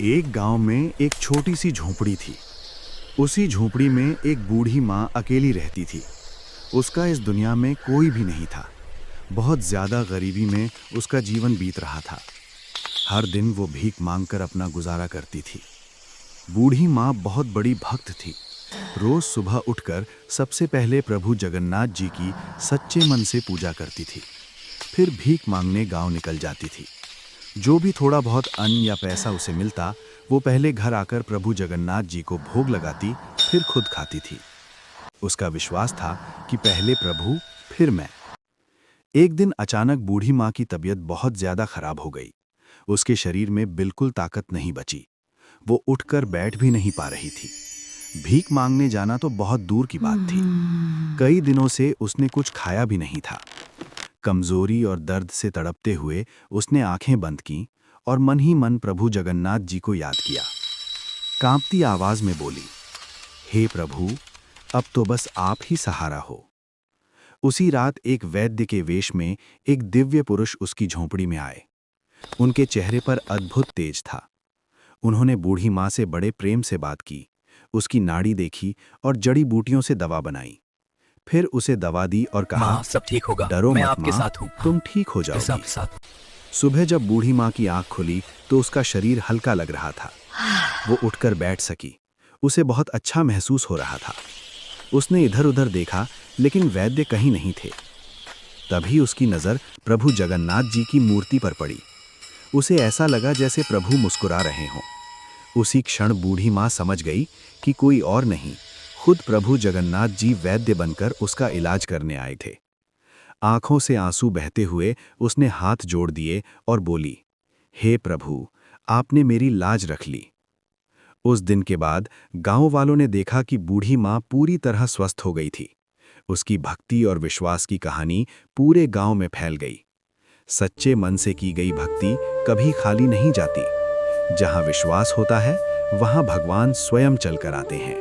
एक गांव में एक छोटी सी झोंपड़ी थी। उसी झोंपड़ी में एक बूढ़ी माँ अकेली रहती थी। उसका इस दुनिया में कोई भी नहीं था। बहुत ज़्यादा गरीबी में उसका जीवन बीत रहा था। हर दिन वो भीख मांगकर अपना गुजारा करती थी। बूढ़ी माँ बहुत बड़ी भक्त थी। रोज़ सुबह उठकर सबसे पहले प्रभु जगन्नाथ जी की सच्चे मन से पूजा करती थी। फिर भीख मांगने गांव निकल जाती थी। जो भी थोड़ा बहुत अन्न या पैसा उसे मिलता, वो पहले घर आकर प्रभु जगन्नाथ जी को भोग लगाती, फिर खुद खाती थी। उसका विश्वास था कि पहले प्रभु, फिर मैं। एक दिन अचानक बूढ़ी माँ की तबीयत बहुत ज्यादा खराब हो गई। उसके शरीर में बिल्कुल ताकत नहीं बची। वो उठकर बैठ भी नहीं पा रही थी। भीख मांगने जाना तो बहुत दूर की बात थी। कई दिनों से उसने कुछ खाया भी नहीं था। कमजोरी और दर्द से तड़पते हुए उसने आंखें बंद कीं और मन ही मन प्रभु जगन्नाथ जी को याद किया। कांपती आवाज में बोली, हे प्रभु, अब तो बस आप ही सहारा हो। उसी रात एक वैद्य के वेश में एक दिव्य पुरुष उसकी झोंपड़ी में आए। उनके चेहरे पर अद्भुत तेज था। उन्होंने बूढ़ी माँ से बड़े प्रेम से बात की, उसकी नाड़ी देखी और जड़ी बूटियों से दवा बनाई। फिर उसे दवा दी और कहा, माँ, सब ठीक होगा। डरो मैं मत आपके माँ, साथ हूँ। तुम ठीक हो सब जाओगी। साथ। सुबह जब बूढ़ी माँ की आंख खुली तो उसका शरीर हल्का लग रहा था। वो उठकर बैठ सकी। उसे बहुत अच्छा महसूस हो रहा था। उसने इधर उधर देखा, लेकिन वैद्य कहीं नहीं थे। तभी उसकी नज़र प्रभु जगन्नाथ जी की मूर्ति पर पड़ी। उसे ऐसा लगा जैसे प्रभु मुस्कुरा रहे हों। उसी क्षण बूढ़ी माँ समझ गई कि कोई और नहीं, खुद प्रभु जगन्नाथ जी वैद्य बनकर उसका इलाज करने आए थे। आंखों से आंसू बहते हुए उसने हाथ जोड़ दिए और बोली, हे प्रभु, आपने मेरी लाज रख ली। उस दिन के बाद गांव वालों ने देखा कि बूढ़ी माँ पूरी तरह स्वस्थ हो गई थी। उसकी भक्ति और विश्वास की कहानी पूरे गांव में फैल गई। सच्चे मन से की गई भक्ति कभी खाली नहीं जाती। जहां विश्वास होता है, वहां भगवान स्वयं चलकर आते हैं।